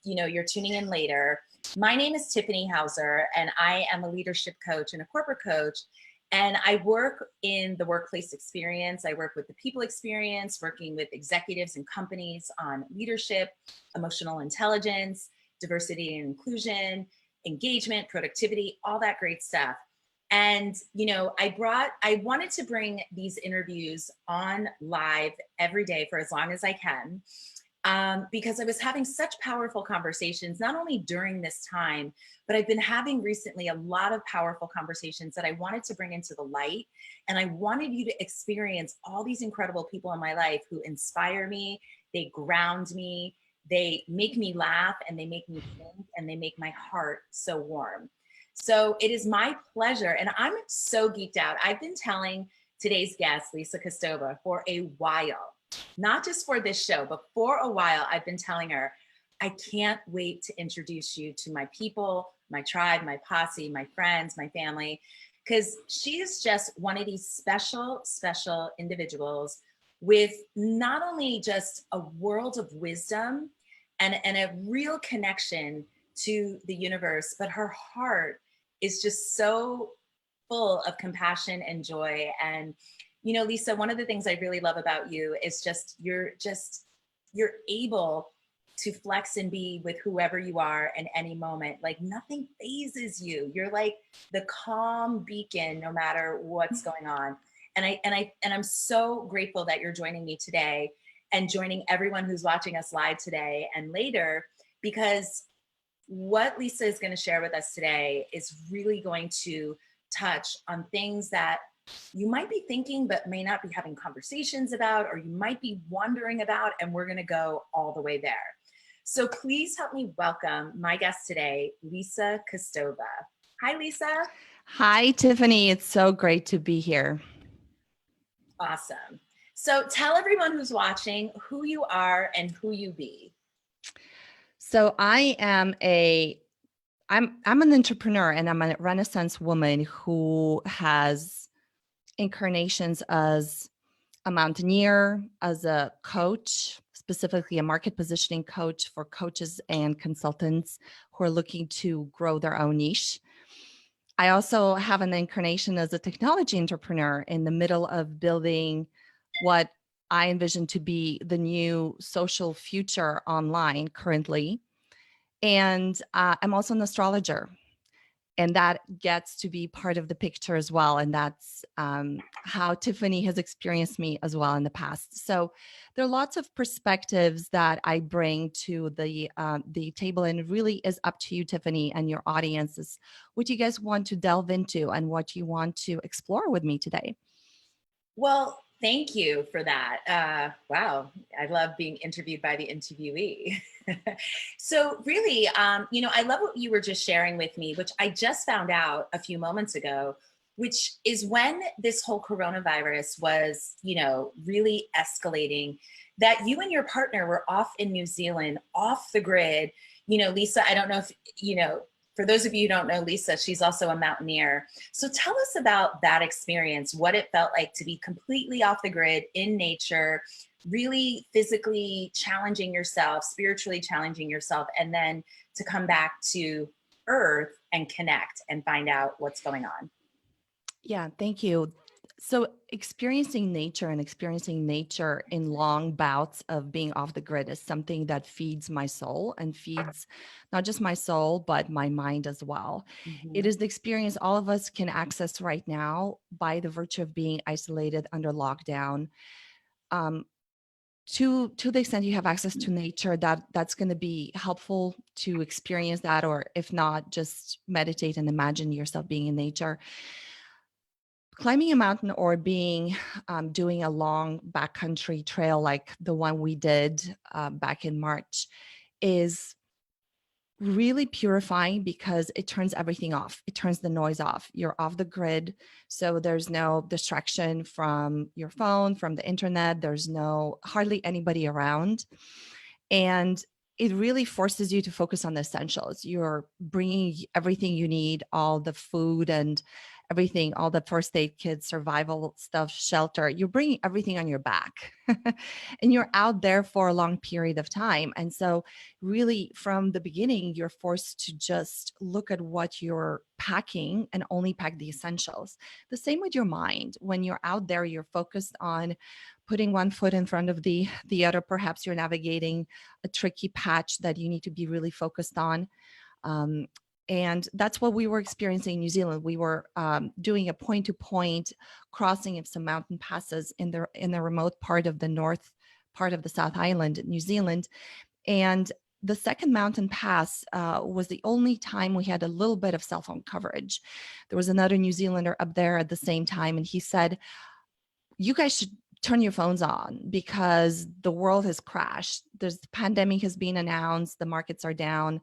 you're tuning in later. My name is Tiffany Hauser, and I am a leadership coach and a corporate coach. And I work in the workplace experience. I work with the people experience, working with executives and companies on leadership, emotional intelligence, diversity and inclusion, engagement, productivity, all that great stuff. And, I wanted to bring these interviews on live every day for as long as I can, because I was having such powerful conversations, not only during this time, but I've been having recently a lot of powerful conversations that I wanted to bring into the light. And I wanted you to experience all these incredible people in my life who inspire me, they ground me, they make me laugh, and they make me think, and they make my heart so warm. So it is my pleasure, and I'm so geeked out. I've been telling today's guest, Lisa Kostova, for a while, not just for this show, but for a while, I've been telling her, I can't wait to introduce you to my people, my tribe, my posse, my friends, my family, because she is just one of these special, special individuals with not only just a world of wisdom and a real connection to the universe, but her heart is just so full of compassion and joy. And Lisa, one of the things I really love about you is you're able to flex and be with whoever you are in any moment. Like nothing phases you. You're like the calm beacon, no matter what's going on. And I'm so grateful that you're joining me today and joining everyone who's watching us live today and later, because what Lisa is going to share with us today is really going to touch on things that you might be thinking, but may not be having conversations about, or you might be wondering about, and we're going to go all the way there. So please help me welcome my guest today, Lisa Kostova. Hi, Lisa. Hi, Tiffany. It's so great to be here. Awesome. So tell everyone who's watching who you are and who you be. So I'm an entrepreneur, and I'm a Renaissance woman who has incarnations as a Mountaineer, as a coach, specifically a market positioning coach for coaches and consultants who are looking to grow their own niche. I also have an incarnation as a technology entrepreneur in the middle of building what I envision to be the new social future online currently. And I'm also an astrologer, and that gets to be part of the picture as well. And that's how Tiffany has experienced me as well in the past. So there are lots of perspectives that I bring to the table, and it really is up to you, Tiffany, and your audiences, what you guys want to delve into and what you want to explore with me today. Well, thank you for that. Wow, I love being interviewed by the interviewee. So really, I love what you were just sharing with me, which I just found out a few moments ago, which is when this whole coronavirus was, really escalating, that you and your partner were off in New Zealand, off the grid. Lisa, I don't know if, for those of you who don't know Lisa, she's also a Mountaineer. So tell us about that experience, what it felt like to be completely off the grid in nature, really physically challenging yourself, spiritually challenging yourself, and then to come back to Earth and connect and find out what's going on. Yeah, thank you. So experiencing nature in long bouts of being off the grid is something that feeds my soul and feeds not just my soul, but my mind as well. Mm-hmm. It is the experience all of us can access right now by the virtue of being isolated under lockdown. To the extent you have access to nature, that's going to be helpful to experience that, or if not, just meditate and imagine yourself being in nature. Climbing a mountain or doing a long backcountry trail like the one we did back in March is really purifying because it turns everything off. It turns the noise off. You're off the grid. So there's no distraction from your phone, from the internet. There's hardly anybody around. And it really forces you to focus on the essentials. You're bringing everything you need, all the food and everything, all the first aid kits, survival stuff, shelter. You're bringing everything on your back and you're out there for a long period of time. And so really from the beginning, you're forced to just look at what you're packing and only pack the essentials. The same with your mind. When you're out there, you're focused on putting one foot in front of the other. Perhaps you're navigating a tricky patch that you need to be really focused on. And that's what we were experiencing in New Zealand. We were doing a point-to-point crossing of some mountain passes in the remote part of the north part of the South Island, New Zealand. And the second mountain pass was the only time we had a little bit of cell phone coverage. There was another New Zealander up there at the same time, and he said, "You guys should turn your phones on because the world has crashed. The pandemic has been announced. The markets are down."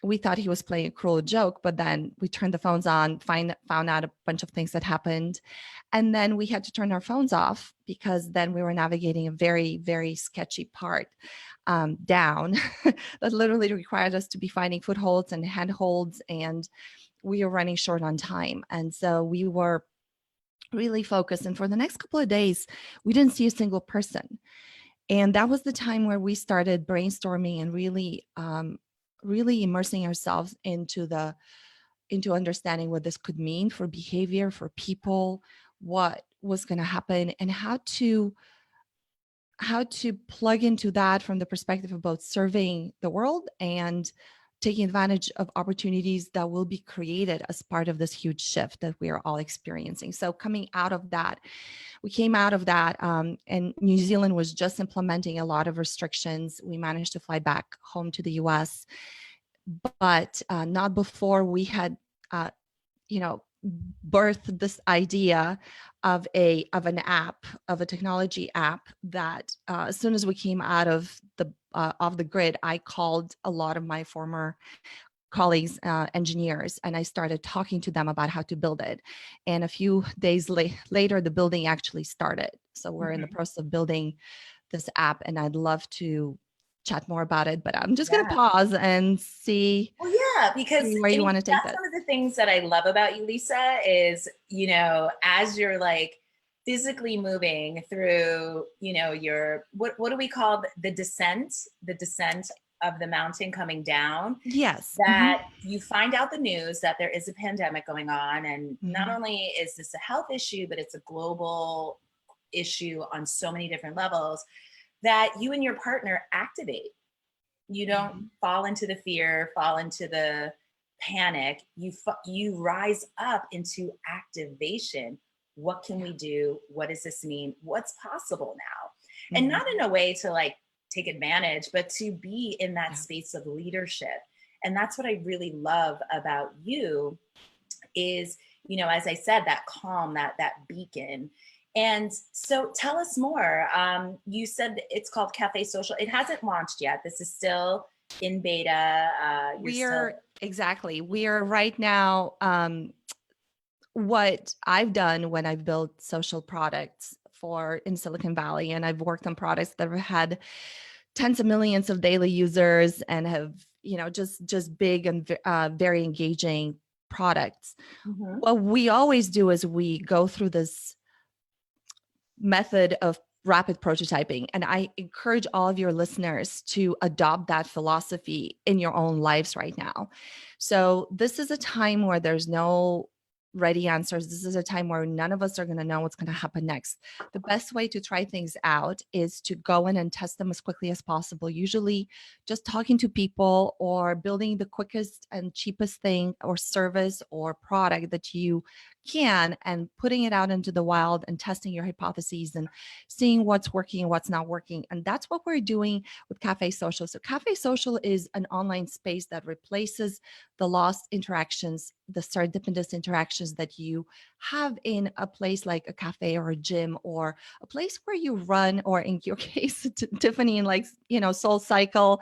We thought he was playing a cruel joke, but then we turned the phones on, found out a bunch of things that happened. And then we had to turn our phones off because then we were navigating a very, very sketchy part down that literally required us to be finding footholds and handholds, and we were running short on time. And so we were really focused. And for the next couple of days, we didn't see a single person. And that was the time where we started brainstorming and really immersing ourselves into understanding what this could mean for behavior, for people, what was going to happen, and how to plug into that from the perspective of both serving the world and taking advantage of opportunities that will be created as part of this huge shift that we are all experiencing. So coming out of that, we came out of that, and New Zealand was just implementing a lot of restrictions. We managed to fly back home to the US, but not before we had, birthed this idea of an app, of a technology app that as soon as we came out of the grid, I called a lot of my former colleagues, engineers, and I started talking to them about how to build it. And a few days later, the building actually started. So we're in the process of building this app, and I'd love to chat more about it, but I'm just going to pause and see. Well, yeah, because where you want to take that's this. one of the things that I love about you, Lisa, is, as you're like physically moving through, your, what do we call the descent of the mountain coming down? Yes. That you find out the news that there is a pandemic going on. And not only is this a health issue, but it's a global issue on so many different levels, that you and your partner activate. You don't fall into the fear, fall into the panic. You rise up into activation. What can we do? What does this mean? What's possible now? And not in a way to like take advantage, but to be in that space of leadership. And that's what I really love about you is, as I said, that calm, that beacon. And so tell us more. You said it's called Cafe Social. It hasn't launched yet. This is still in beta. Exactly. We are right now. What I've done when I've built social products in Silicon Valley, and I've worked on products that have had tens of millions of daily users and have, just big and very engaging products. What we always do is we go through this method of rapid prototyping. And I encourage all of your listeners to adopt that philosophy in your own lives right now. So this is a time where there's no ready answers. This is a time where none of us are going to know what's going to happen next. The best way to try things out is to go in and test them as quickly as possible. Usually just talking to people or building the quickest and cheapest thing or service or product that you can, and putting it out into the wild and testing your hypotheses and seeing what's working and what's not working. And that's what we're doing with Cafe Social. So Cafe Social is an online space that replaces the lost interactions, the serendipitous interactions that you have in a place like a cafe or a gym or a place where you run, or in your case, Tiffany, and like, Soul Cycle,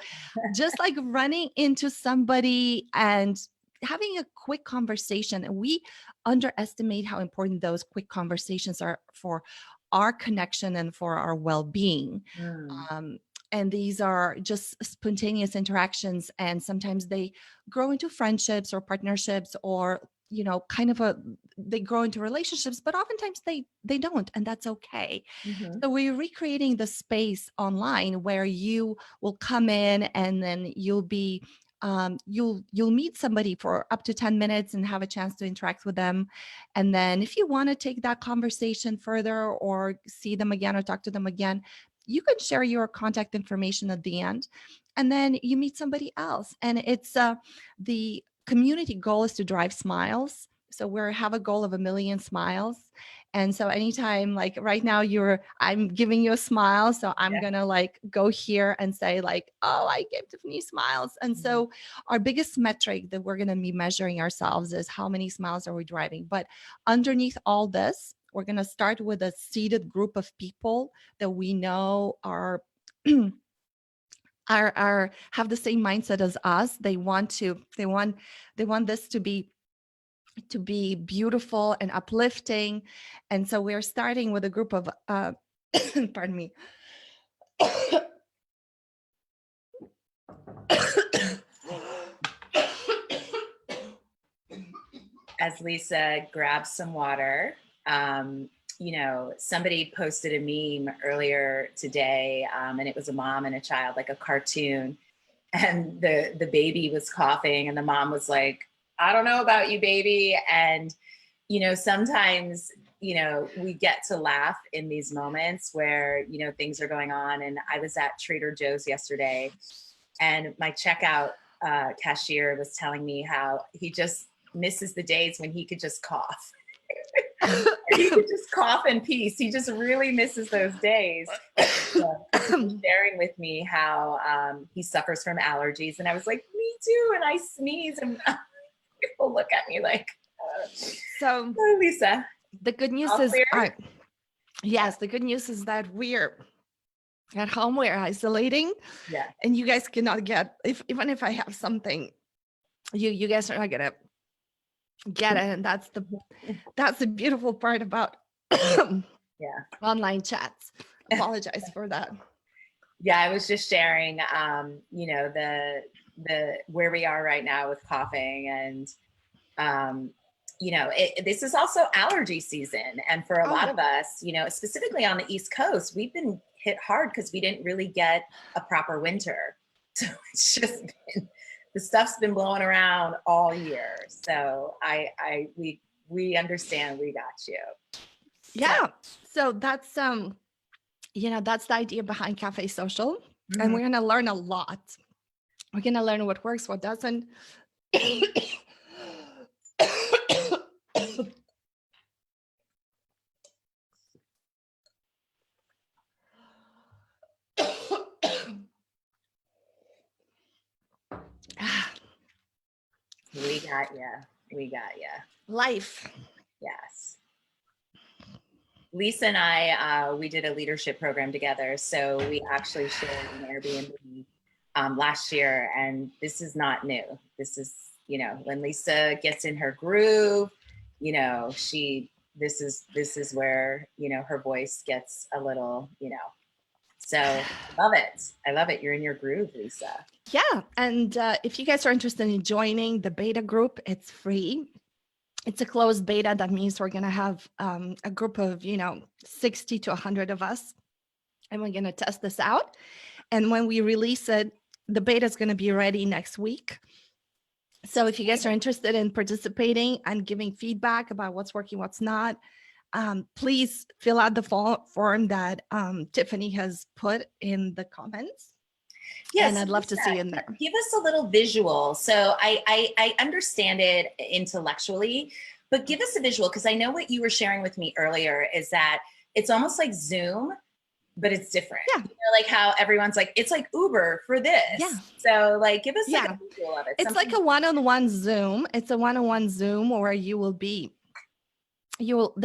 just like running into somebody and having a quick conversation. And we underestimate how important those quick conversations are for our connection and for our well-being. And these are just spontaneous interactions. And sometimes they grow into friendships or partnerships or kind of they grow into relationships, but oftentimes they don't, and that's okay. Mm-hmm. So we're recreating the space online where you will come in, and then you'll meet somebody for up to 10 minutes and have a chance to interact with them. And then if you want to take that conversation further or see them again or talk to them again, you can share your contact information at the end, and then you meet somebody else. And it's the community goal is to drive smiles. So we have a goal of 1 million smiles. And so anytime, like right now, I'm giving you a smile. So I'm Yeah. gonna like go here and say like, oh, I gave Tiffany smiles. And so our biggest metric that we're gonna be measuring ourselves is how many smiles are we driving. But underneath all this, we're gonna start with a seated group of people that we know are have the same mindset as us. They want this to be beautiful and uplifting. And so we're starting with a group of pardon me. As Lisa grabs some water, somebody posted a meme earlier today, and it was a mom and a child, like a cartoon, and the baby was coughing, and the mom was like, I don't know about you, baby. And sometimes we get to laugh in these moments where things are going on. And I was at Trader Joe's yesterday, and my checkout cashier was telling me how he just misses the days when he could just cough. He could just cough in peace. He just really misses those days. So sharing with me how he suffers from allergies, and I was like, me too. And I sneeze, and people look at me like, so oh, Lisa. The good news All is, clear? yes, the good news is that we're at home, we're isolating, Yeah. and you guys cannot get, even if I have something, you guys are not gonna get it. And that's the beautiful part about online chats. Apologize for that. Yeah, I was just sharing, the where we are right now with coughing, and this is also allergy season, and for a lot of us, specifically on the East Coast, we've been hit hard because we didn't really get a proper winter. So it's just been, the stuff's been blowing around all year. So we understand. We got you. Yeah. So that's that's the idea behind Cafe Social. Mm-hmm. And we're gonna learn a lot. We're gonna learn what works, what doesn't. We got you. We got you. Life. Yes. Lisa and I, we did a leadership program together. So we actually shared an Airbnb last year, and this is not new. This is, when Lisa gets in her groove, this is where, her voice gets a little, so I love it. You're in your groove, Lisa. Yeah. And if you guys are interested in joining the beta group, it's free. It's a closed beta. That means we're going to have a group of, 60 to 100 of us. And we're going to test this out. And when we release it, the beta is going to be ready next week. So if you guys are interested in participating and giving feedback about what's working, what's not, please fill out the form that Tiffany has put in the comments. Yes, and I'd love to see you in there. Give us a little visual. So I understand it intellectually, but give us a visual, because I know what you were sharing with me earlier is that it's almost like Zoom, but it's different. Yeah. Like how everyone's like, it's like Uber for this. Yeah. So like, give us like a visual of it. It's like a one-on-one Zoom. It's a one-on-one Zoom where the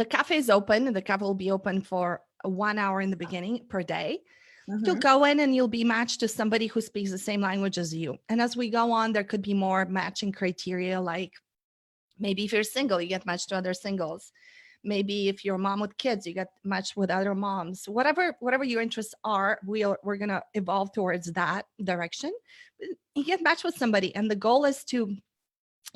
cafe is open, and the cafe will be open for 1 hour in the beginning per day. Mm-hmm. You'll go in and you'll be matched to somebody who speaks the same language as you. And as we go on, there could be more matching criteria, like maybe if you're single, you get matched to other singles. Maybe if you're a mom with kids, you get matched with other moms. Whatever your interests are, we're going to evolve towards that direction. You get matched with somebody, and the goal is to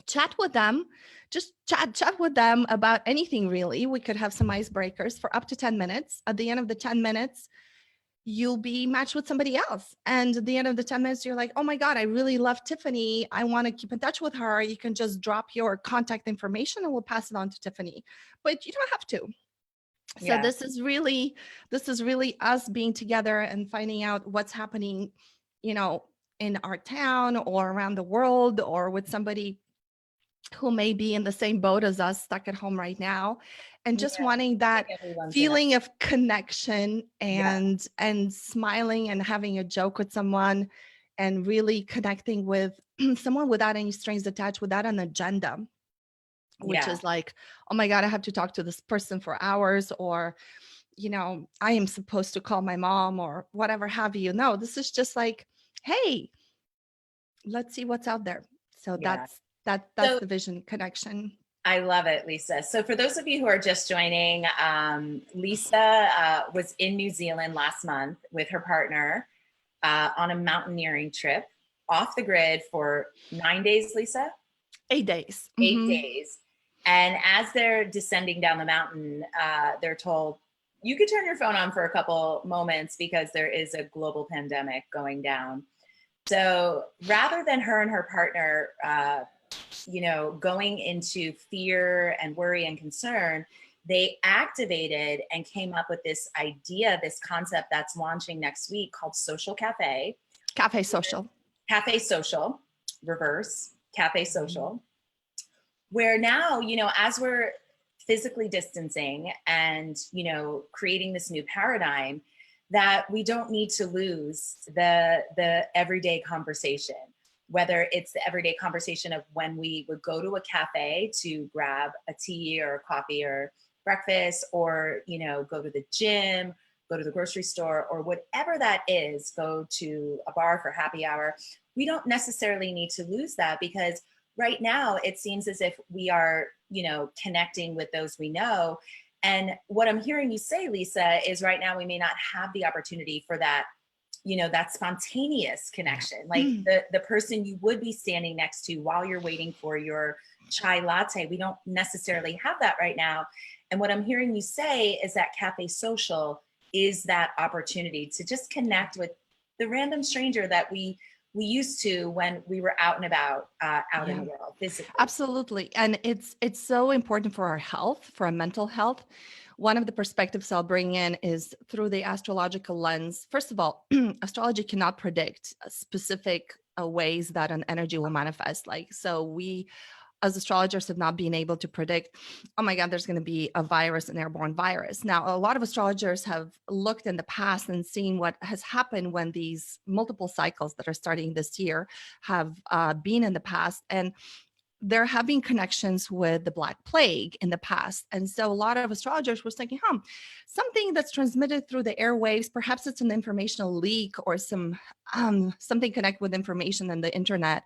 chat with them, just chat with them about anything really. We could have some icebreakers for up to 10 minutes. At the end of the 10 minutes, you'll be matched with somebody else. And at the end of the 10 minutes, you're like, oh my God, I really love Tiffany. I want to keep in touch with her. You can just drop your contact information and we'll pass it on to Tiffany. But you don't have to. So Yeah. this is really us being together and finding out what's happening, in our town or around the world, or with somebody who may be in the same boat as us, stuck at home right now, and just Yeah. wanting I that think everyone's in a, feeling of connection yeah. and smiling and having a joke with someone and really connecting with someone without any strings attached, without an agenda, which Yeah. is like, oh my God, I have to talk to this person for hours, or I am supposed to call my mom or whatever have you. No, this is just like, hey, let's see what's out there. So Yeah. that's So the vision connection. I love it, Lisa. So for those of you who are just joining, Lisa was in New Zealand last month with her partner on a mountaineering trip off the grid for 9 days, Lisa? 8 days. 8 days. And as they're descending down the mountain, they're told, you could turn your phone on for a couple moments because there is a global pandemic going down. So rather than her and her partner, going into fear and worry and concern, they activated and came up with this idea, this concept that's launching next week called Social Cafe. Cafe social. Cafe Social, reverse, Cafe Social, where now, as we're physically distancing and, creating this new paradigm, that we don't need to lose the everyday conversation, whether it's the everyday conversation of when we would go to a cafe to grab a tea or a coffee or breakfast, or, go to the gym, go to the grocery store, or whatever that is, go to a bar for happy hour. We don't necessarily need to lose that, because right now it seems as if we are, connecting with those we know. And what I'm hearing you say, Lisa, is right now we may not have the opportunity for that, that spontaneous connection, like the person you would be standing next to while you're waiting for your chai latte. We don't necessarily have that right now. And what I'm hearing you say is that Cafe Social is that opportunity to just connect with the random stranger that we used to when we were out and about, out in the world physically. Absolutely. And it's so important for our health, for our mental health. One of the perspectives I'll bring in is through the astrological lens. First of all, astrology cannot predict specific ways that an energy will manifest. Like, so we as astrologers have not been able to predict, oh my God, there's going to be a virus, an airborne virus. Now, a lot of astrologers have looked in the past and seen what has happened when these multiple cycles that are starting this year have been in the past. And there have been connections with the Black Plague in the past. And so a lot of astrologers were thinking, something that's transmitted through the airwaves, perhaps it's an informational leak or something connected with information in the internet.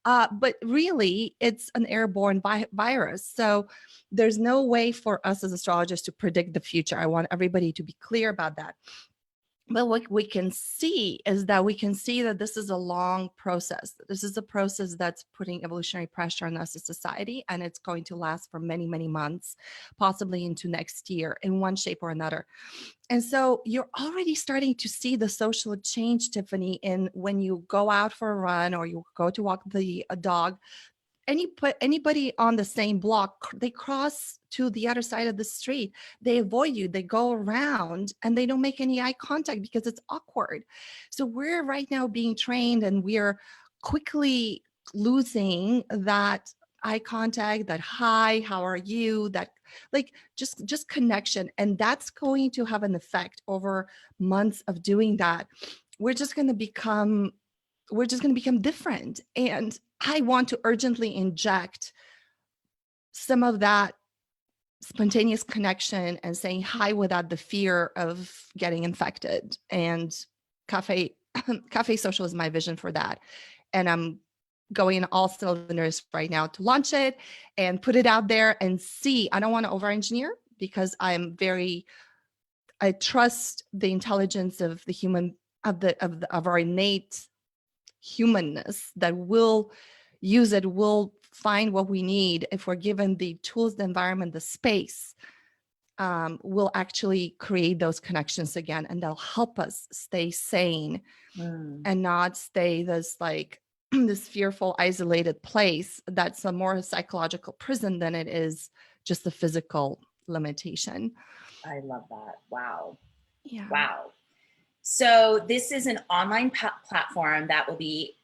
But really, it's an airborne virus. So there's no way for us as astrologers to predict the future. I want everybody to be clear about that. But what we can see is that this is a long process. This is a process that's putting evolutionary pressure on us as society, and it's going to last for many, many months, possibly into next year in one shape or another. And so you're already starting to see the social change, Tiffany, in when you go out for a run or you go to walk a dog. Anybody on the same block, they cross to the other side of the street. They avoid you. They go around and they don't make any eye contact because it's awkward. So we're right now being trained, and we're quickly losing that eye contact, that hi, how are you, that like just connection. And that's going to have an effect over months of doing that. We're just going to become different. And I want to urgently inject some of that spontaneous connection and saying hi without the fear of getting infected. And cafe social is my vision for that. And I'm going in all cylinders right now to launch it and put it out there and see. I don't want to over engineer because I trust the intelligence of the human, of our innate humanness that will use it, we'll find what we need. If we're given the tools, the environment, the space, we'll actually create those connections again, and they'll help us stay sane and not stay this like this fearful, isolated place that's a more psychological prison than it is just a physical limitation. I love that. Wow. Yeah. Wow. So this is an online platform that will be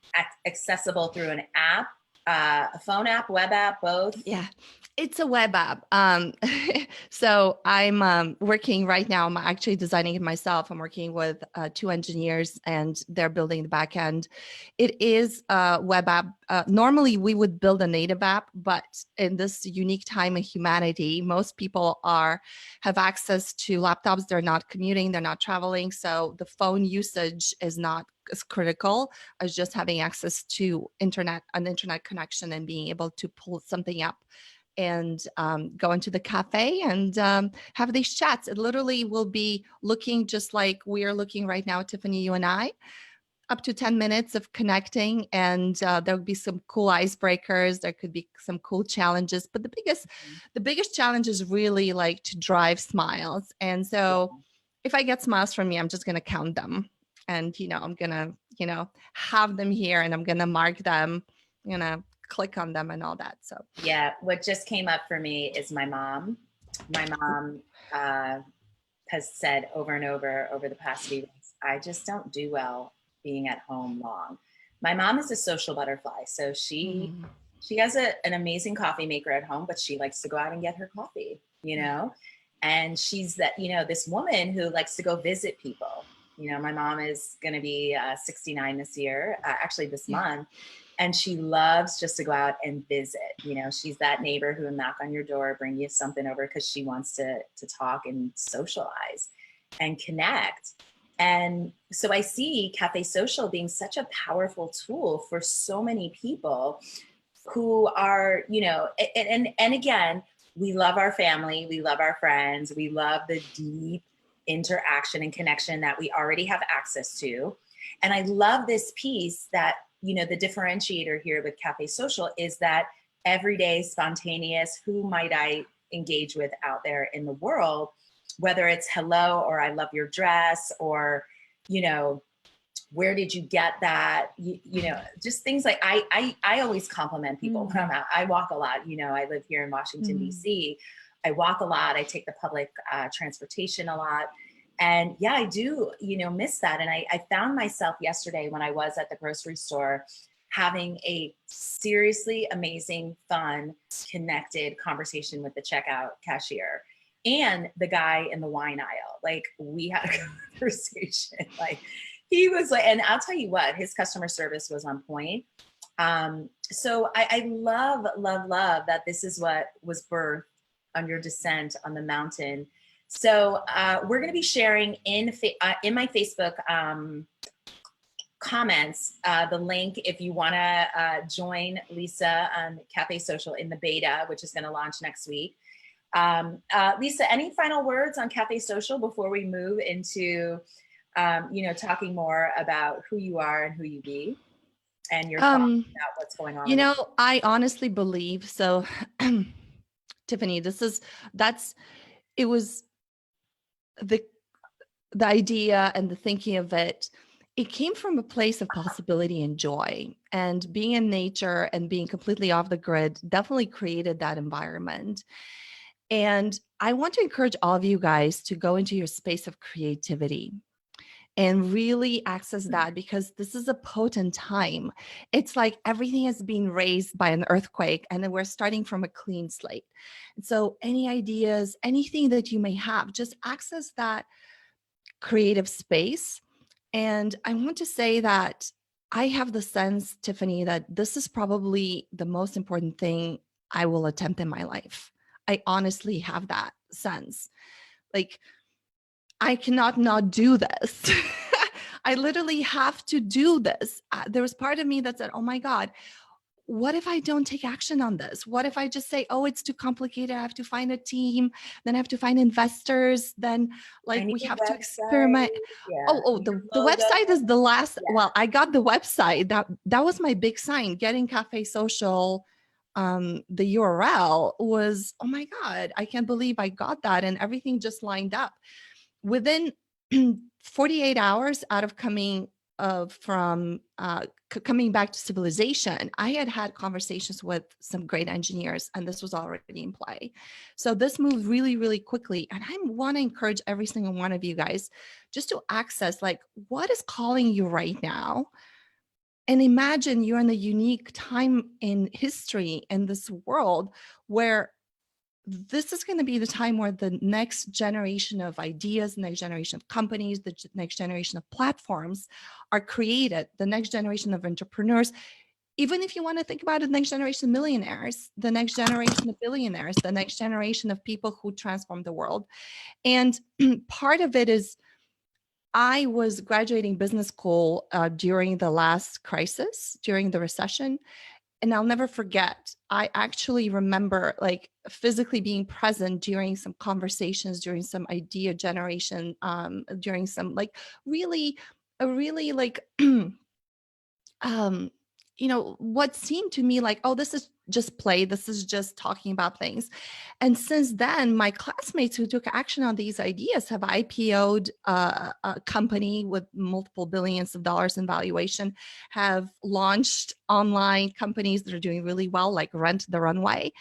accessible through an app, a phone app, web app, both. Yeah, it's a web app. So I'm working right now. I'm actually designing it myself. I'm working with 2 engineers, and they're building the back end. It is a web app. Normally, we would build a native app, but in this unique time in humanity, most people have access to laptops. They're not commuting. They're not traveling. So the phone usage is not as critical as just having access to an internet connection and being able to pull something up and go into the cafe and have these chats. It literally will be looking just like we are looking right now, Tiffany, you and I, up to 10 minutes of connecting, and there'll be some cool icebreakers. There could be some cool challenges, but the biggest challenge is really like to drive smiles. And so if I get smiles from you, I'm just going to count them. And, I'm going to, have them here, and I'm going to mark them, click on them and all that. So yeah, what just came up for me is my mom. My mom has said over and over the past few weeks, I just don't do well being at home long. My mom is a social butterfly, so she has an amazing coffee maker at home, but she likes to go out and get her coffee, and she's that, this woman who likes to go visit people. My mom is going to be 69 this year, actually this month. And she loves just to go out and visit. She's that neighbor who will knock on your door, bring you something over because she wants to talk and socialize and connect. And so I see Cafe Social being such a powerful tool for so many people who are, and again, we love our family, we love our friends, we love the deep interaction and connection that we already have access to. And I love this piece that, the differentiator here with Cafe Social is that everyday spontaneous, who might I engage with out there in the world, whether it's hello, or I love your dress, or, where did you get that? Just things like I always compliment people when I'm out. I walk a lot. I live here in Washington, D.C. I walk a lot. I take the public transportation a lot. And yeah, I do, miss that. And I found myself yesterday when I was at the grocery store having a seriously amazing, fun, connected conversation with the checkout cashier and the guy in the wine aisle. Like, we had a conversation. Like, he was like, and I'll tell you what, his customer service was on point. So I love that this is what was birthed on your descent on the mountain. So we're going to be sharing in my Facebook comments the link if you want to join Lisa on Cafe Social in the beta, which is going to launch next week. Lisa, any final words on Cafe Social before we move into talking more about who you are and who you be and your thoughts about what's going on? I honestly believe so. Tiffany, it was the idea and the thinking of it came from a place of possibility and joy, and being in nature and being completely off the grid definitely created that environment. And I want to encourage all of you guys to go into your space of creativity and really access that, because this is a potent time. It's like everything has been raised by an earthquake, and then we're starting from a clean slate. And so any ideas, anything that you may have, just access that creative space. And I want to say that I have the sense, Tiffany, that this is probably the most important thing I will attempt in my life. I honestly have that sense. Like, I cannot not do this. I literally have to do this. There was part of me that said, oh my God, what if I don't take action on this? What if I just say, oh, it's too complicated, I have to find a team, then I have to find investors, then I like need we a have to website. experiment. Yeah. Oh, I need the a logo. website is the last. Yeah. Well, I got the website. That was my big sign. Getting Cafe Social, the URL was, oh my God, I can't believe I got that. And everything just lined up. Within 48 hours out of coming from coming back to civilization, I had conversations with some great engineers, and this was already in play. So this moved really, really quickly. And I want to encourage every single one of you guys just to access like what is calling you right now. And imagine you're in a unique time in history in this world where this is going to be the time where the next generation of ideas, next generation of companies, the next generation of platforms are created, the next generation of entrepreneurs. Even if you want to think about it, the next generation of millionaires, the next generation of billionaires, the next generation of people who transform the world. And part of it is I was graduating business school during the last crisis, during the recession. And I'll never forget, I actually remember like physically being present during some conversations, during some idea generation, during some like really, a really like, um, what seemed to me like, oh, this is just play. This is just talking about things. And since then, my classmates who took action on these ideas have IPO'd a company with multiple billions of dollars in valuation, have launched online companies that are doing really well, like Rent the Runway.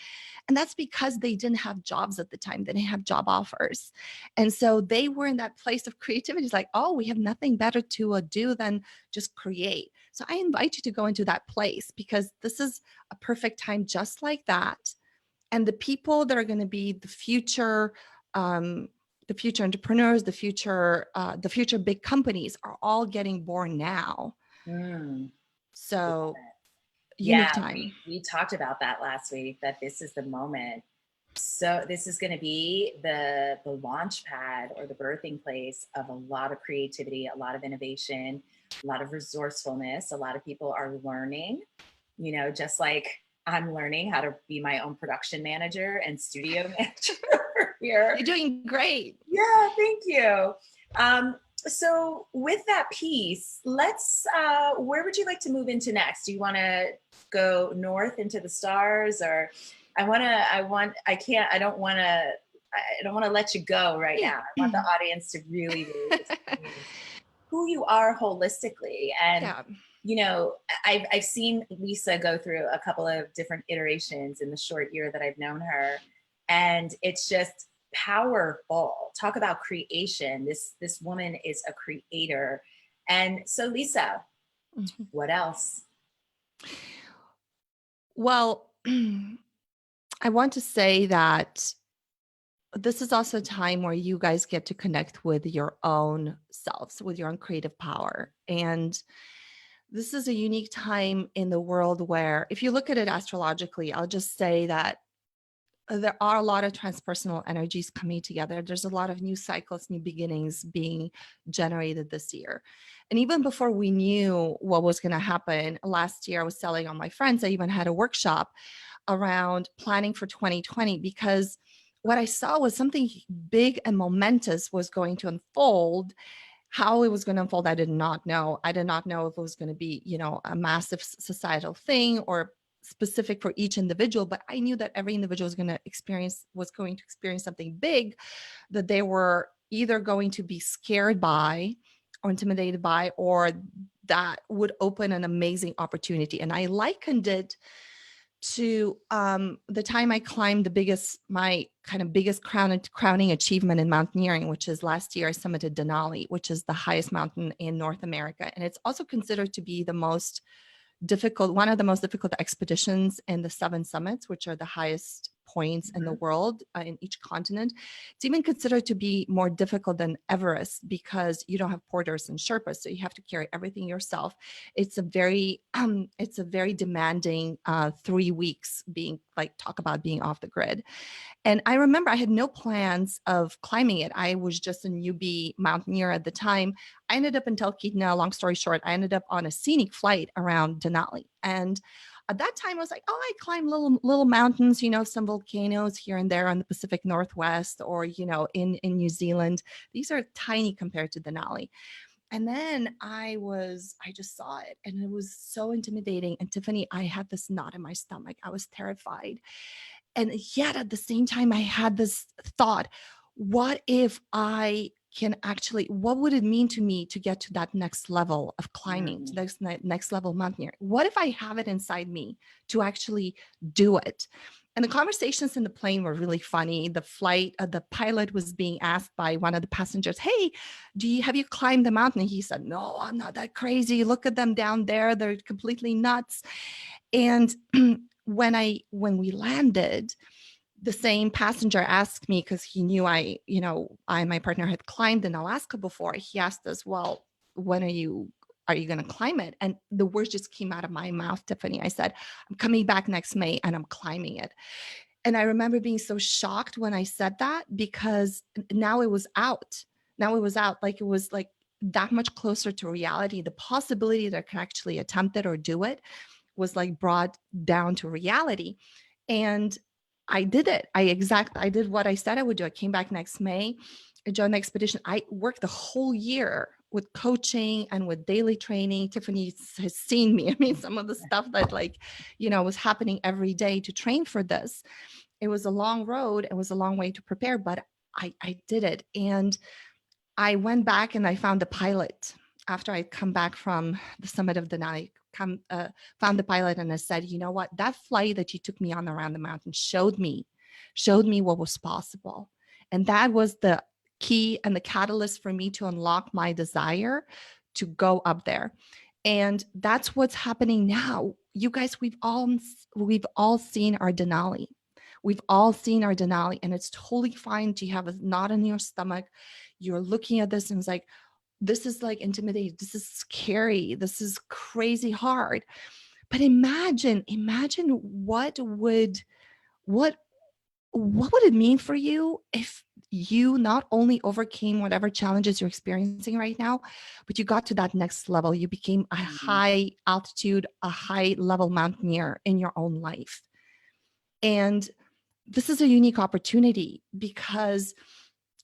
And that's because they didn't have jobs at the time. They didn't have job offers. And so they were in that place of creativity. It's like, oh, we have nothing better to do than just create. So I invite you to go into that place because this is a perfect time just like that. And the people that are going to be the future entrepreneurs, the future big companies are all getting born now. Mm. So Yeah, unique time. we talked about that last week, that this is the moment. So this is going to be the launch pad or the birthing place of a lot of creativity, a lot of innovation, a lot of resourcefulness. A lot of people are learning, just like I'm learning how to be my own production manager and studio manager here. You're doing great. Yeah, thank you. So with that piece, where would you like to move into next? Do you want to go north into the stars, or I don't want to let you go right now. I want the audience to really, really experience who you are holistically. And, Yeah. I've seen Lisa go through a couple of different iterations in the short year that I've known her. And it's just powerful. Talk about creation. This woman is a creator. And so Lisa, what else? Well, I want to say that this is also a time where you guys get to connect with your own selves, with your own creative power. And this is a unique time in the world where, if you look at it astrologically, I'll just say that there are a lot of transpersonal energies coming together. There's a lot of new cycles, new beginnings being generated this year. And even before we knew what was going to happen, last year I was telling all my friends, I even had a workshop around planning for 2020 because what I saw was something big and momentous was going to unfold. How it was going to unfold, I did not know. I did not know if it was going to be, a massive societal thing or specific for each individual, but I knew that every individual was going to experience something big that they were either going to be scared by or intimidated by, or that would open an amazing opportunity. And I likened it to the time I climbed my kind of biggest crowning achievement in mountaineering, which is last year I summited Denali, which is the highest mountain in North America. And it's also considered to be one of the most difficult expeditions in the 7 summits, which are the highest points in the world in each continent. It's even considered to be more difficult than Everest because you don't have porters and Sherpas, so you have to carry everything yourself. It's a very demanding 3 weeks talk about being off the grid. And I remember I had no plans of climbing it. I was just a newbie mountaineer at the time. I ended up in Talkeetna, long story short, I ended up on a scenic flight around Denali. And At that time, I was like, oh, I climb little mountains, some volcanoes here and there on the Pacific Northwest, or in New Zealand. These are tiny compared to Denali. And then I just saw it, and it was so intimidating. And Tiffany, I had this knot in my stomach. I was terrified. And yet at the same time, I had this thought, what if I can actually, what would it mean to me to get to that next level of climbing, to next level of mountaineering? What if I have it inside me to actually do it? And the conversations in the plane were really funny. The pilot was being asked by one of the passengers, hey, have you climbed the mountain? And he said, no, I'm not that crazy. Look at them down there. They're completely nuts. And when we landed, the same passenger asked me, because he knew my partner had climbed in Alaska before. He asked us, well, when are you going to climb it? And the words just came out of my mouth, Tiffany. I said, I'm coming back next May and I'm climbing it. And I remember being so shocked when I said that, because now it was out. Like, it was like that much closer to reality. The possibility that I could actually attempt it or do it was like brought down to reality. And I did it. I did what I said I would do. I came back next May, I joined the expedition. I worked the whole year with coaching and with daily training. Tiffany has seen me. I mean, some of the stuff that was happening every day to train for this. It was a long road. It was a long way to prepare, but I did it. And I went back and I found the pilot after I'd come back from the summit of Denali. Found the pilot and I said, you know what, that flight that you took me on around the mountain showed me what was possible. And that was the key and the catalyst for me to unlock my desire to go up there. And that's what's happening now. You guys, we've all seen our Denali. We've all seen our Denali, and it's totally fine to have a knot in your stomach. You're looking at this and it's like, this is like intimidating. This is scary. This is crazy hard. But imagine what would it mean for you if you not only overcame whatever challenges you're experiencing right now, but you got to that next level. You became a high altitude, a high level mountaineer in your own life. And this is a unique opportunity because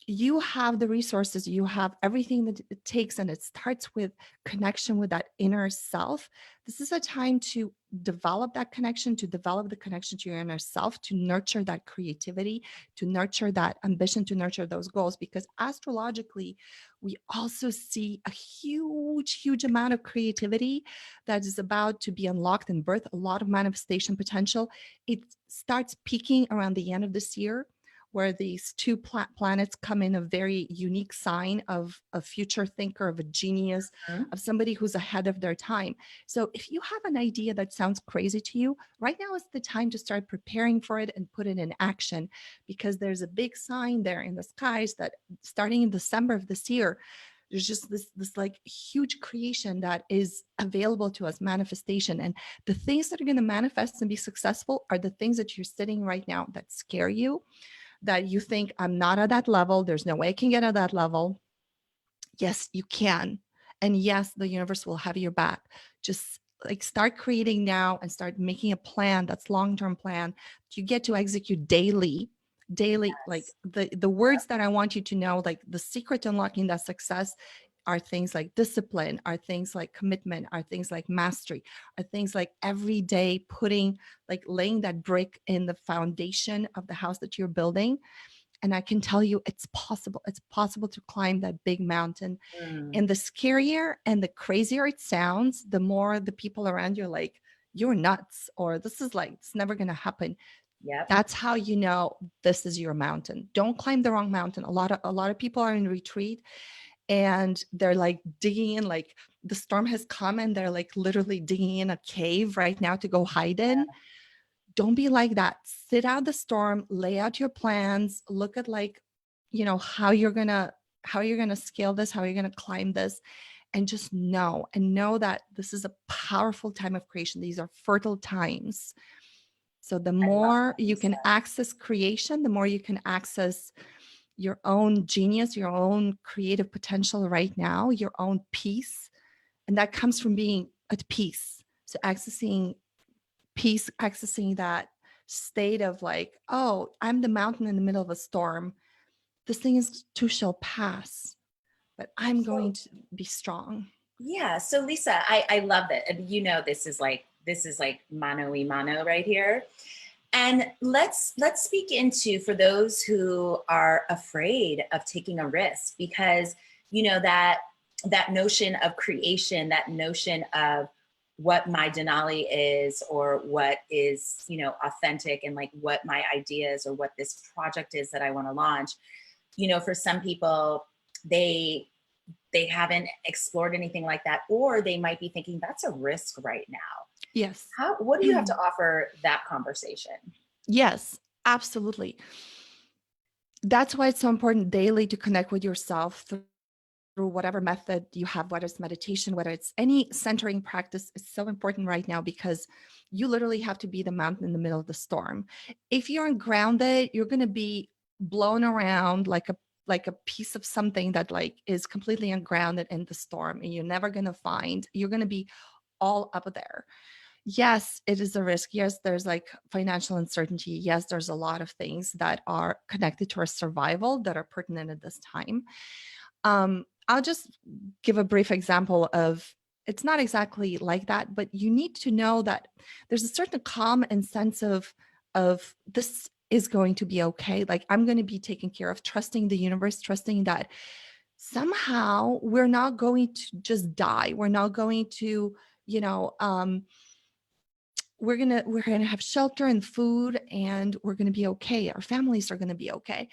you have the resources, you have everything that it takes, and it starts with connection with that inner self. This is a time to develop that connection, to develop the connection to your inner self, to nurture that creativity, to nurture that ambition, to nurture those goals. Because astrologically, we also see a huge amount of creativity that is about to be unlocked in birth, a lot of manifestation potential. It starts peaking around the end of this year, where these two planets come in a very unique sign of a future thinker, of a genius, of somebody who's ahead of their time. So if you have an idea that sounds crazy to you, right now is the time to start preparing for it and put it in action, because there's a big sign there in the skies that starting in December of this year, there's just this like huge creation that is available to us, manifestation. And the things that are going to manifest and be successful are the things that you're sitting right now that scare you, that you think, I'm not at that level. There's no way I can get at that level. Yes, you can. And yes, the universe will have your back. Just like start creating now and start making a plan that's long-term plan you get to execute daily. Yes. Like the words that I want you to know, like the secret to unlocking that success are things like discipline, are things like commitment, are things like mastery, are things like every day laying that brick in the foundation of the house that you're building. And I can tell you it's possible. It's possible to climb that big mountain. And the scarier and the crazier it sounds, the more the people around you are like, you're nuts, or this is like, it's never going to happen. Yep. That's how you know this is your mountain. Don't climb the wrong mountain. A lot of people are in retreat and they're like digging in, like the storm has come and they're like literally digging in a cave right now to go hide in. Don't be like that. Sit out the storm, lay out your plans, look at how you're going to scale this, how you're going to climb this, and just know that this is a powerful time of creation. These are fertile times. So the more you can access creation, the more you can access your own genius, your own creative potential right now, your own peace. And that comes from being at peace. So accessing peace, accessing that state of like, oh, I'm the mountain in the middle of a storm. This thing is too shall pass, but I'm So, going to be strong. yeah. So Lisa, I love it. And you know, this is like mano y mano right here. And let's speak into, for those who are afraid of taking a risk, because you know that notion of creation, that notion of what my Denali is, or what is, you know, authentic, and like what my ideas or what this project is that I want to launch. You know, for some people, they they haven't explored anything like that, or they might be thinking that's a risk right now. Yes. How, what do you have to offer that conversation? Yes, absolutely. That's why it's so important daily to connect with yourself through whatever method you have, whether it's meditation, whether it's any centering practice. Is so important right now because you literally have to be the mountain in the middle of the storm. If you're ungrounded, you're going to be blown around like a piece of something that like is completely ungrounded in the storm, and you're never going to find, you're going to be all up there. Yes, it is a risk. Yes, there's like financial uncertainty. Yes, there's a lot of things that are connected to our survival that are pertinent at this time. I'll just give a brief example of, it's not exactly like that, but you need to know that there's a certain calm and sense of this is going to be okay. Like I'm going to be taken care of, trusting the universe, trusting that somehow we're not going to just die. We're not going to, you know, we're gonna have shelter and food, and we're gonna be okay. Our families are gonna be okay.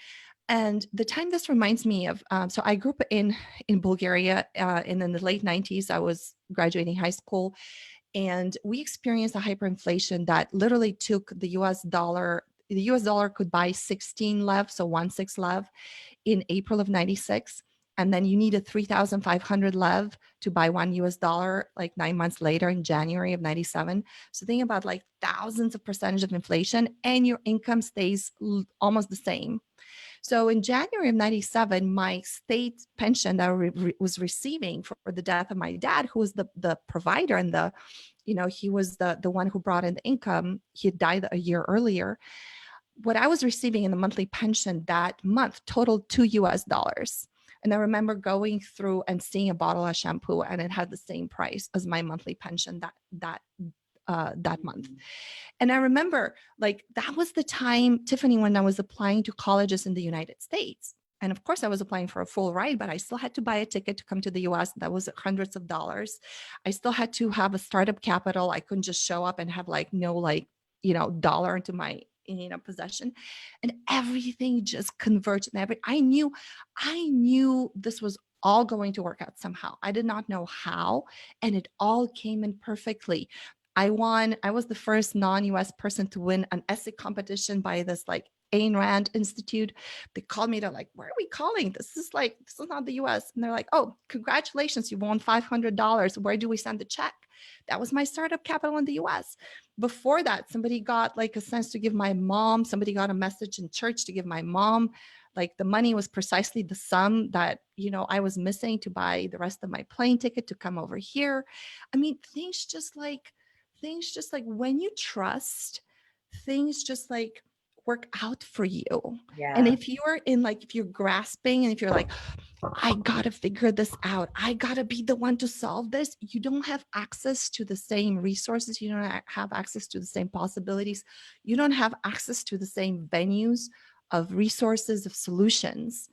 And the time this reminds me of, so I grew up in Bulgaria, and in the late 90s. I was graduating high school, and we experienced a hyperinflation that literally took the US dollar. The US dollar could buy 16 lev, so 1/6 lev, in April of 96. And then you needed 3,500 lev to buy $1 like 9 months later in January of 97. So think about like thousands of percentage of inflation, and your income stays almost the same. So in January of 97, my state pension that I was receiving for the death of my dad, who was the provider and the, you know, he was the one who brought in the income. He had died a year earlier. What I was receiving in the monthly pension that month totaled $2. And I remember going through and seeing a bottle of shampoo, and it had the same price as my monthly pension that month. And I remember like that was the time, Tiffany, when I was applying to colleges in the United States. And of course, I was applying for a full ride, but I still had to buy a ticket to come to the US. That was hundreds of dollars. I still had to have a startup capital. I couldn't just show up and have like no, like, you know, dollar into my, you know, possession. And everything just converged. And I knew this was all going to work out somehow. I did not know how. And it all came in perfectly. I won. I was the first non-US person to win an essay competition by this like Ayn Rand Institute. They called me. They're like, "Where are we calling? This is not the US." And they're like, "Oh, congratulations, you won $500. Where do we send the check?" That was my startup capital in the US. Before that, somebody got like a sense to give my mom. Somebody got a message in church to give my mom. Like the money was precisely the sum that, you know, I was missing to buy the rest of my plane ticket to come over here. I mean, things just like when you trust, things just like work out for you. And Yeah. if you're grasping, and if you're like, I gotta figure this out, I gotta be the one to solve this, you don't have access to the same resources, you don't have access to the same possibilities, you don't have access to the same venues of resources, of solutions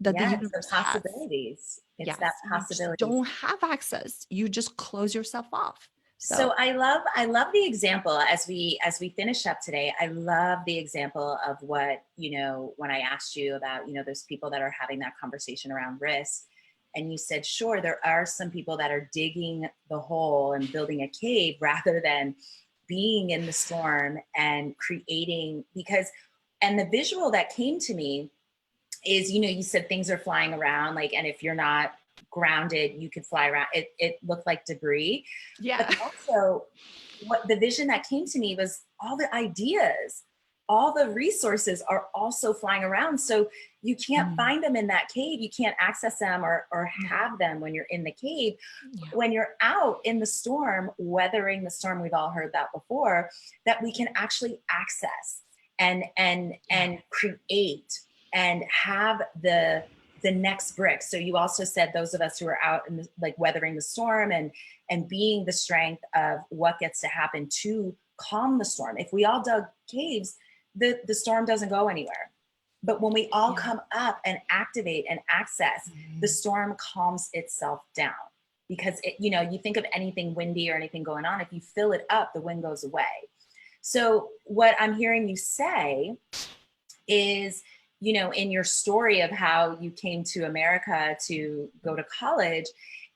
that the Yes, the universe has. possibilities. It's that Yes, you just possibilities. don't have access, you just close yourself off. So So I love the example as we finish up today. I love the example of what, you know, when I asked you about, you know, those people that are having that conversation around risk, and you said, sure, there are some people that are digging the hole and building a cave rather than being in the storm and creating, because, and the visual that came to me is, you know, you said things are flying around, like, and if you're not grounded, you could fly around. It looked like debris. But yeah. also, what the vision that came to me was all the ideas, all the resources are also flying around. So You can't find them in that cave. You can't access them or have them when you're in the cave. Yeah. When you're out in the storm, weathering the storm, we've all heard that before, that we can actually access and create and have the next brick. So you also said those of us who are out and like weathering the storm and being the strength of what gets to happen to calm the storm. If we all dug caves, the storm doesn't go anywhere. But when we all come up and activate and access, the storm calms itself down. Because you think of anything windy or anything going on, if you fill it up, the wind goes away. So what I'm hearing you say is, in your story of how you came to America to go to college,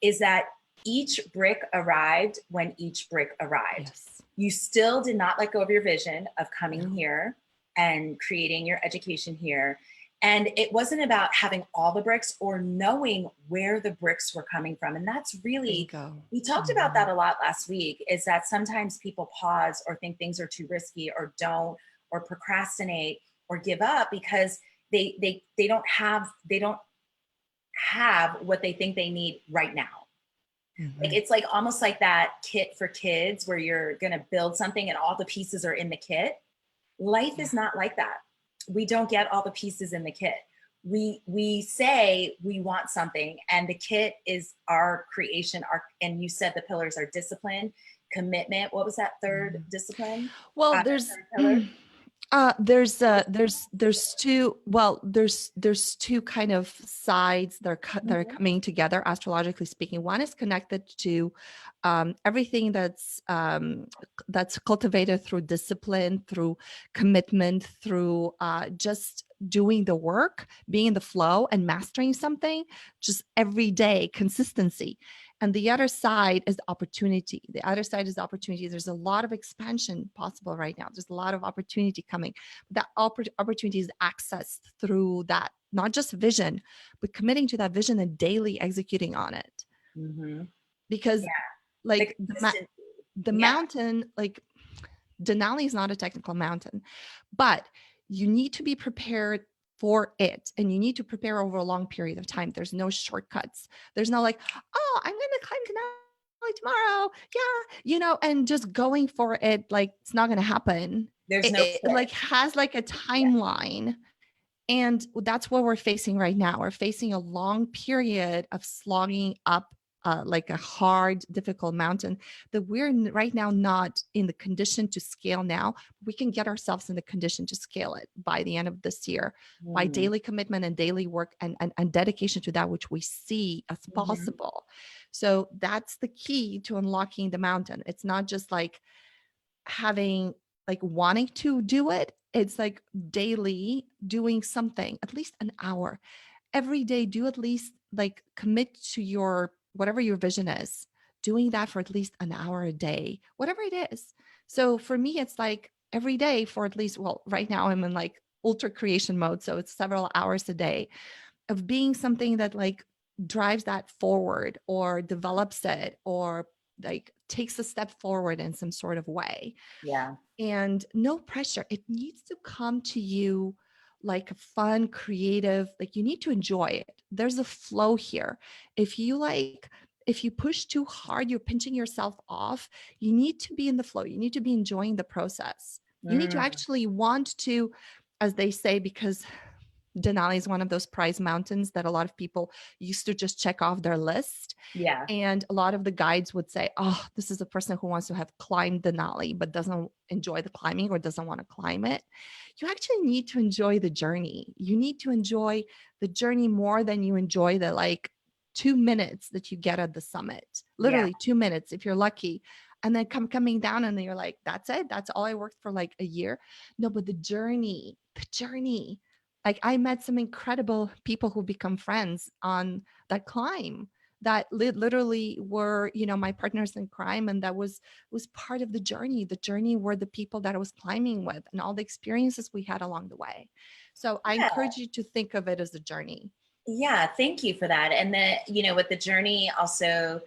is that each brick arrived when each brick arrived. Yes. You still did not let go of your vision of coming here and creating your education here. And it wasn't about having all the bricks or knowing where the bricks were coming from. And that's really, we talked about that a lot last week, is that sometimes people pause or think things are too risky or don't, or procrastinate or give up because they don't have what they think they need right now. Like it's like almost like that kit for kids where you're going to build something and all the pieces are in the kit. Life is not like that. We don't get all the pieces in the kit. We say we want something and the kit is our creation. And you said the pillars are discipline, commitment. What was that third discipline? Well, there's two kind of sides that are coming together astrologically speaking. One is connected to everything that's cultivated through discipline, through commitment, through just doing the work, being in the flow and mastering something, just every day consistency. And the other side is the opportunity. The other side is the opportunity. There's a lot of expansion possible right now. There's a lot of opportunity coming. That opportunity is accessed through that, not just vision, but committing to that vision and daily executing on it. Because like the mountain, like Denali is not a technical mountain, but you need to be prepared for it. And you need to prepare over a long period of time. There's no shortcuts. There's no like, oh, I'm going to climb Denali tomorrow. Yeah. And just going for it. Like it's not going to happen. It like has like a timeline. And that's what we're facing right now. We're facing a long period of slogging up like a hard, difficult mountain that we're right now not in the condition to scale now. We can get ourselves in the condition to scale it by the end of this year by daily commitment and daily work and dedication to that which we see as possible. So that's the key to unlocking the mountain. It's not just like having like wanting to do it. It's like daily doing something, at least an hour every day. Do at least like commit to your whatever your vision is, doing that for at least an hour a day, whatever it is. So for me, it's like every day for at least, well, right now I'm in like ultra creation mode. So it's several hours a day of being something that like drives that forward or develops it or like takes a step forward in some sort of way. Yeah. And no pressure. It needs to come to you like a fun, creative, like you need to enjoy it. There's a flow here. If you push too hard, you're pinching yourself off. You need to be in the flow. You need to be enjoying the process. You need to actually want to, as they say, because Denali is one of those prize mountains that a lot of people used to just check off their list. Yeah. And a lot of the guides would say, oh, this is a person who wants to have climbed Denali, but doesn't enjoy the climbing or doesn't want to climb it. You actually need to enjoy the journey. You need to enjoy the journey more than you enjoy the like 2 minutes that you get at the summit, literally 2 minutes if you're lucky. And then coming down and then you're like, that's it. That's all I worked for like a year. No, but the journey. Like I met some incredible people who become friends on that climb that literally were, my partners in crime. And that was part of the journey. The journey were the people that I was climbing with and all the experiences we had along the way. So I encourage you to think of it as a journey. Yeah. Thank you for that. And with the journey also,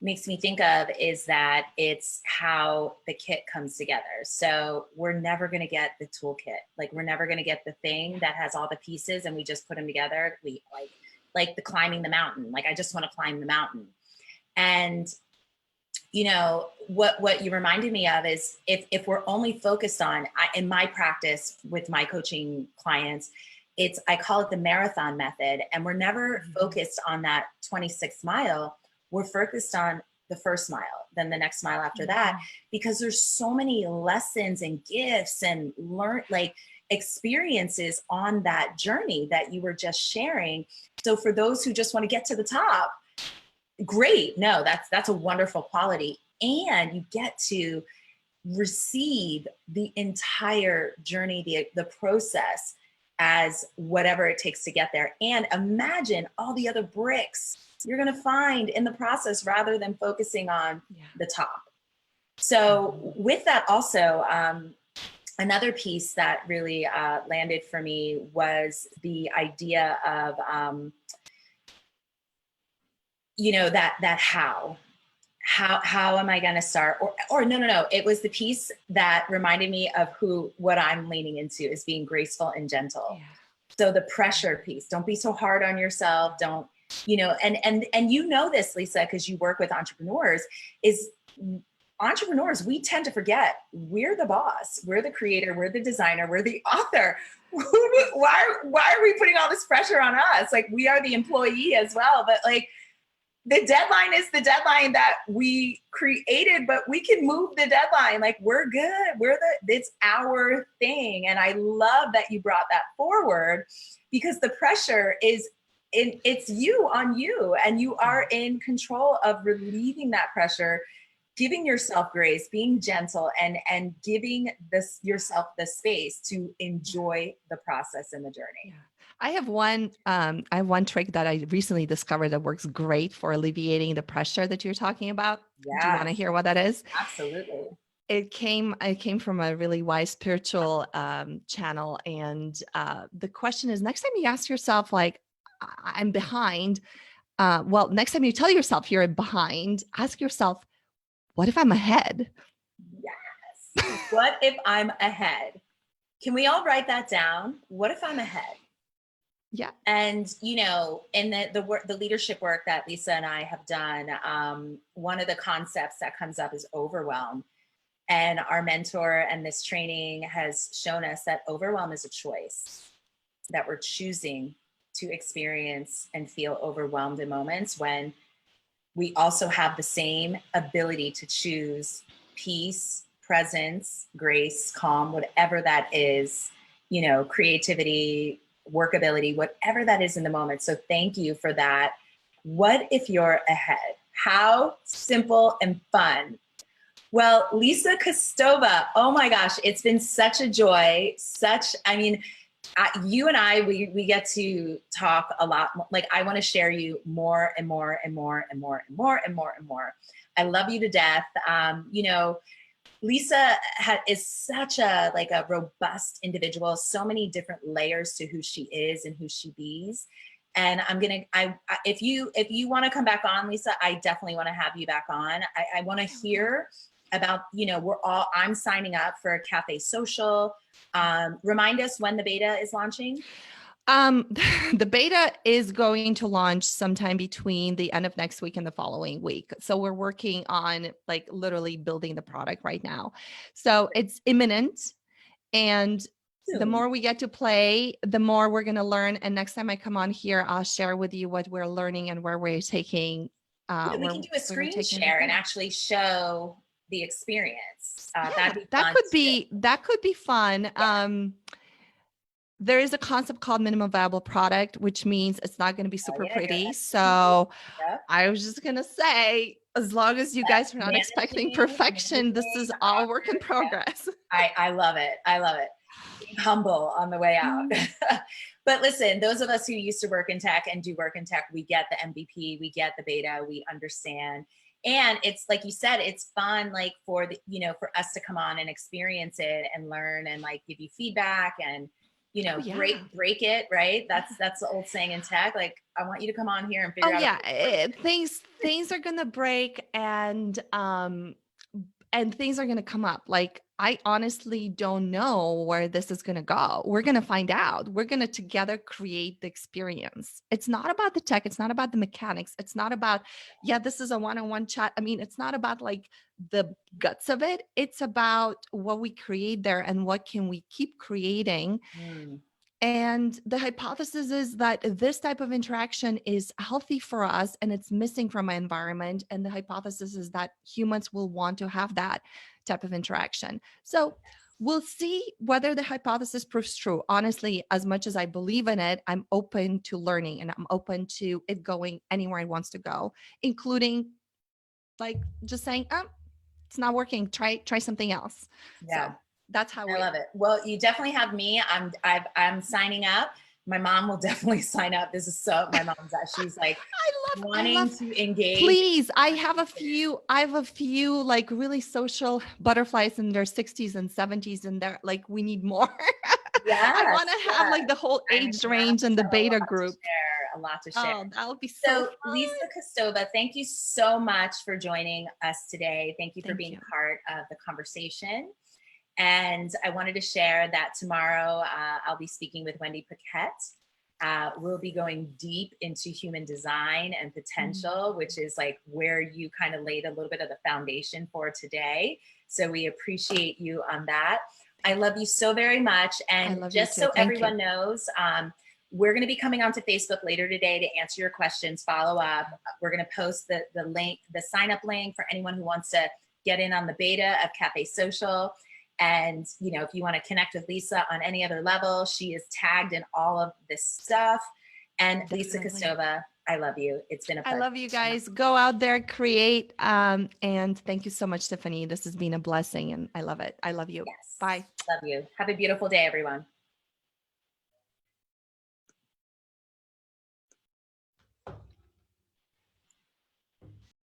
makes me think of is that it's how the kit comes together. So we're never going to get the toolkit. Like we're never going to get the thing that has all the pieces and we just put them together. We like the climbing the mountain. Like I just want to climb the mountain. And you know, what you reminded me of is if we're only focused on, in my practice with my coaching clients, I call it the marathon method. And we're never focused on that 26th mile. We're focused on the first mile, then the next mile after that, because there's so many lessons and gifts and experiences on that journey that you were just sharing. So for those who just want to get to the top, great. No, that's a wonderful quality. And you get to receive the entire journey, the process as whatever it takes to get there. And imagine all the other bricks you're going to find in the process rather than focusing on the top. So with that also, another piece that really landed for me was the idea of, you know, that how am I going to start? Or no. It was the piece that reminded me of what I'm leaning into is being graceful and gentle. Yeah. So the pressure piece, don't be so hard on yourself. Don't, you know, and you know this, Lisa, because you work with entrepreneurs, we tend to forget we're the boss, we're the creator, we're the designer, we're the author. Why are we putting all this pressure on us? Like we are the employee as well, but like the deadline is the deadline that we created, but we can move the deadline. Like we're good. It's our thing. And I love that you brought that forward because the pressure it's you on you, and you are in control of relieving that pressure, giving yourself grace, being gentle, and giving yourself the space to enjoy the process and the journey. Yeah. I have one trick that I recently discovered that works great for alleviating the pressure that you're talking about. Yeah. Do you want to hear what that is? Absolutely. It came from a really wise spiritual channel. And the question is, next time you ask yourself, like, I'm behind. Next time you tell yourself you're behind, ask yourself, what if I'm ahead? Yes. What if I'm ahead? Can we all write that down? What if I'm ahead? Yeah. And, you know, in the leadership work that Lisa and I have done, one of the concepts that comes up is overwhelm. And our mentor and this training has shown us that overwhelm is a choice, that we're choosing to experience and feel overwhelmed in moments when we also have the same ability to choose peace, presence, grace, calm, whatever that is, you know, creativity, workability, whatever that is in the moment. So thank you for that. What if you're ahead? How simple and fun. Well, Lisa Kostova, oh my gosh, it's been such a joy. You and I, we get to talk a lot. Like I want to share you more and more and more and more and more and more and more. I love you to death. You know, Lisa is such a robust individual, so many different layers to who she is and who she bees. And if you want to come back on, Lisa, I definitely want to have you back on. I want to hear about, you know, I'm signing up for a cafe social. Remind us when the beta is launching. The beta is going to launch sometime between the end of next week and the following week. So we're working on like literally building the product right now. So it's imminent. And the more we get to play, the more we're going to learn. And next time I come on here, I'll share with you what we're learning and where we're taking. We can do a screen share and actually show the experience. That could be fun. Yeah. There is a concept called minimum viable product, which means it's not going to be super pretty. So I was just going to say, as long as you guys are not expecting perfection, this is all work in progress. I love it. I love it. Being humble on the way out. But listen, those of us who used to work in tech and do work in tech, we get the MVP, we get the beta, we understand. And it's like you said, it's fun, like for us to come on and experience it and learn and like give you feedback and Oh yeah. break it, right? That's the old saying in tech. Like, I want you to come on here and Oh figure out. yeah. Things are gonna break, and things are going to come up. Like, I honestly don't know where this is going to go. We're going to find out. We're going to together create the experience. It's not about the tech. It's not about the mechanics. It's not about, yeah, this is a one-on-one chat. I mean, it's not about like the guts of it. It's about what we create there and what can we keep creating. Mm, And the hypothesis is that this type of interaction is healthy for us and it's missing from our environment. And the hypothesis is that humans will want to have that type of interaction. So we'll see whether the hypothesis proves true. Honestly, as much as I believe in it, I'm open to learning and I'm open to it going anywhere it wants to go, including like just saying, oh, it's not working. Try something else. yeah. So that's how I we love it. Well, you definitely have me. I'm signing up. My mom will definitely sign up. This is so, my mom's that she's like I wanting love, to engage. please. I have a few like really social butterflies in their 60s and 70s, and they're like, we need more. I Yes, want to have yes. like the whole I mean, age my range mom's and the got a beta lot to group. share, a lot to share. Oh, that would be so So, fun. Lisa Kostova, thank you so much for joining us today. Thank you for Thank being you. part of the conversation. And I wanted to share that tomorrow I'll be speaking with Wendy Paquette. We'll be going deep into human design and potential, which is like where you kind of laid a little bit of the foundation for today. So we appreciate you on that. I love you so very much. I And love you just too. so Thank you. everyone knows, we're going to be coming onto Facebook later today to answer your questions, follow up. We're going to post the link, the sign up link for anyone who wants to get in on the beta of Cafe Social. And, if you want to connect with Lisa on any other level, she is tagged in all of this stuff. And Definitely. Lisa Kostova, I love you. It's been a I pleasure. love you guys. Go out there, create. And thank you so much, Tiffany. This has been a blessing and I love it. I love you. Yes. Bye. Love you. Have a beautiful day, everyone.